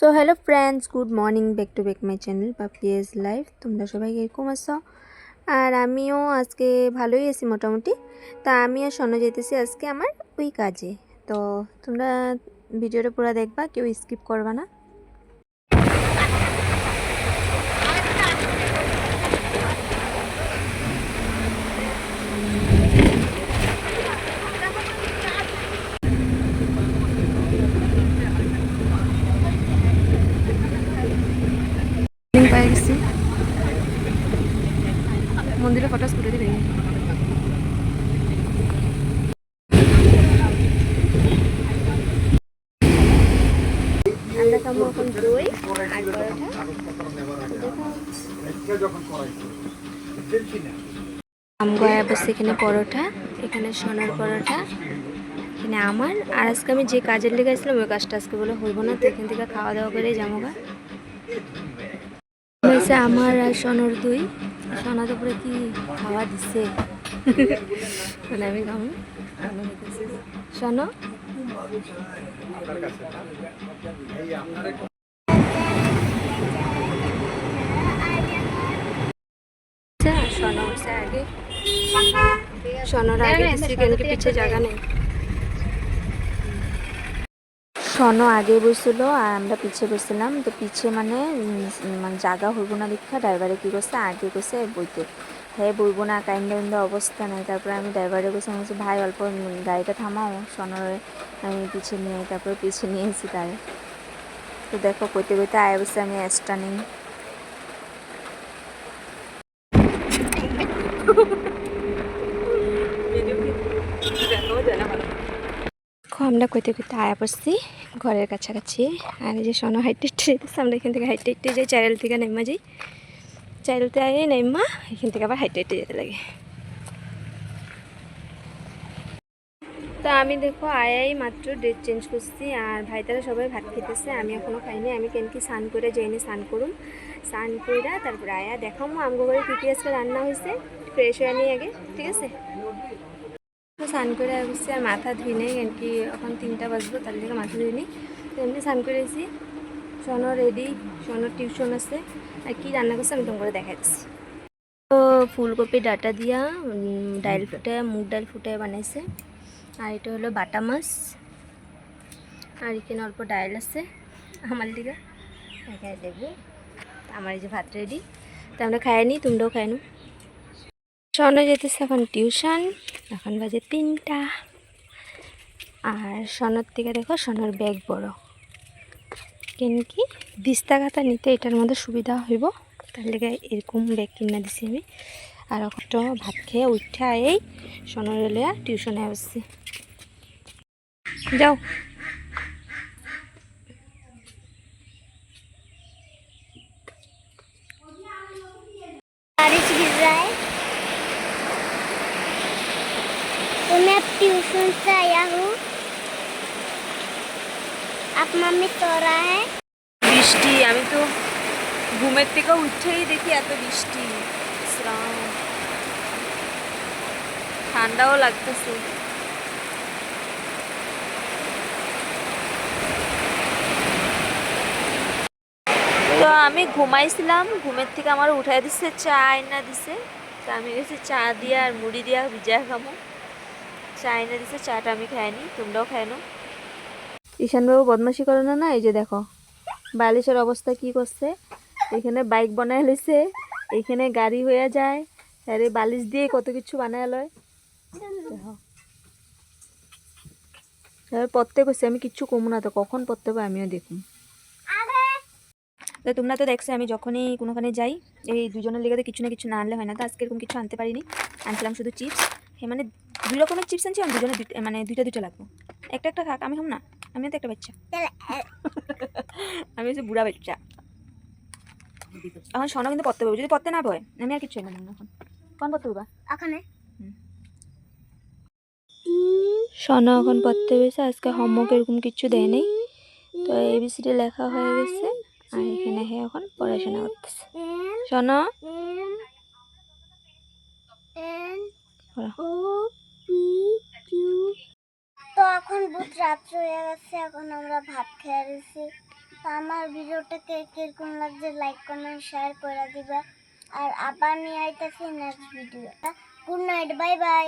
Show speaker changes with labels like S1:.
S1: So hello friends, good morning, back to back my channel Papiya's life. তোমরা সবাই এরকম আছো? আর আমিও আজকে ভালোই আছি মোটামুটি। তা আমি আর শোনা যেতেছি আজকে আমার ওই কাজে। তো তোমরা ভিডিওটা পুরো দেখবা, কেউ স্কিপ করবা না। পাই গেছি মন্দিরে ফটো স্কুলে দিবে। আমরা খাবো এখন দই আর পরোটা। আমগয়া বসে এখানে পরোটা, এখানে সোনার পরোটা, এখানে আমার। আর আজকে আমি যে কাজের লেগে আসলাম ওই কাজটা আজকে বলে হইব না, তো এখান থেকে খাওয়া দাওয়া করেই যাবোগা। হয়েছে আমার আর সোনার দই। সোনা তো পুরো কি খাওয়া দিচ্ছে, মানে আমি খাবো শোনো। সোনা হচ্ছে আগে, সোনার আগে দিচ্ছি কেন কি পিছিয়ে জায়গা নেই। শোনো আগে বসছিল আর আমরা পিছিয়ে বসছিলাম। তো পিছিয়ে মানে জায়গা হইব না দীক্ষা ড্রাইভারে কী করছে আগে করছে বইতে, হ্যাঁ বইব না কাইন্ডা অবস্থা নেই। তারপরে আমি ড্রাইভারে বসে আমি বলছি ভাই অল্প গাড়িটা থামাও, শোনোরে আমি পিছিয়ে নিয়ে তারপরে পিছিয়ে নিয়ে এসেছি তাই। তো দেখো কইতে কইতে আয় বসে আমি এক্সট্রা নেই। আমরা কইতে কইতে আয়া পড়ছি ঘরের কাছাকাছি। আর এই যে সোনা হাইটে যেতেছে, আমরা এখান থেকে হাইটে যাই, চাইরাল থেকে নেমা যাই, চাইরালতে আয় নেমা এখান থেকে আবার হাইটে যেতে লাগে। তো আমি দেখো আয়াই মাত্র ড্রেস চেঞ্জ করছি আর ভাই তারা সবাই ভাত খেতেছে, আমি এখনও খাইনি। আমি কেন কি স্নান করে যাইনি, স্নান করুন, স্নান করে তারপর আয়া দেখামো আমগো ঘরে কী কী আজকে রান্না হয়েছে। ফ্রেশ হয়ে নিই আগে, ঠিক আছে? স্নান করে আসছি আর মাথা ধুই নেই, কেন কি এখন 3টা বাজবো, তার থেকে মাথা ধুই নি। তো এমনি স্নান করে এসেছি। সোনো রেডি, সোনোর টিউশন আছে। আর কি রান্না করছে আমি তোমাকে দেখাচ্ছি। তো ফুলকপি ডাটা দিয়া ডাইল ফুটে, মুগ ডাল ফুটে বানাইছে। আর এটা হলো বাটা মাছ। আর এখানে অল্প ডাইল আছে আমার দিকে, খাই দেখবো। আমার এই যে ভাত রেডি, তো আমরা খাই নি, তোমরাও খাই নো। সোনা যেতেছে এখন টিউশন, এখন বাজে 3টা। আর সোনার থেকে দেখো সোনার ব্যাগ বড়, কেন কি দিস্তা কাতা নিতে এটার মধ্যে সুবিধা হইব, তার লেগে এরকম ব্যাগ কিনে দিছি আমি। আর এখন তো ভাত খেয়ে উঠে এই সোনার লিয়া টিউশনে আসছি। যাও
S2: बारिश गिर रहा है तो मैं अब ट्यूशन से आया हूँ। अब मम्मी सो रहा है।
S1: বৃষ্টি, আমি তো ঘুমের থেকে উঠেই দেখি এত বৃষ্টি, ঠান্ডাও লাগতেছে। তো আমি ঘুমাইছিলাম, ঘুমের থেকে আমার উঠাই দিচ্ছে, চা আইনা দিছে। তো আমি গেছি চা দিয়া আর মুড়ি দিয়া ভিজা খাবো। চা আইনা দিছে, চাটা আমি খাইনি, তোমরাও খাইনো। ঈশানবাবু বদমাশি করে না, এই যে দেখো বালিশের অবস্থা কি করছে। এখানে বাইক বানায় লেছে, এখানে গাড়ি হয়ে যায়, আরে বালিশ দিয়ে কত কিছু বানায় লয়। দেখো পড়তে কইছে, আমি কিচ্ছু কমু না, তো কখন পড়তে হবে আমিও দেখুন। তো তোমরা তো দেখছো আমি যখনই কোনোখানে যাই এই দুজনের লেগে কিছু না কিছু না আনলে হয় না। তো আজকে এরকম কিছু আনতে পারিনি, আনছিলাম শুধু চিপস। হ্যাঁ মানে 2 রকমের চিপস আনছি, আমি দুজনে মানে দুইটা লাগবো। একটা খাক, আমি খাম না, আমিও তো একটা বাচ্চা। আমি হচ্ছে বুড়া বাচ্চা। এখন সোনা কিন্তু পড়তে পারবো, যদি পড়তে না পারে আমি আর কিছু না এখন। কোন পড়তে পারবা
S2: এখানে
S1: সোনা এখন পড়তে বসে, আজকে হোমওয়ার্ক এরকম কিছু দেয় নেই। তো এবিসিডি লেখা হয়ে গেছে আর এখানে হ্যাঁ এখন পড়াশোনা করতেছে। সোনা
S2: তো এখন বহুত রাত্র হয়ে গেছে, এখন আমরা ভাত খেয়ে গেছি। তো আমার ভিডিওটাকে কিরকম লাগছে লাইক কমেন্ট শেয়ার করে দিবা। আর আবার নিয়ে আইতেছি নেক্সট ভিডিওটা। Good night, bye bye.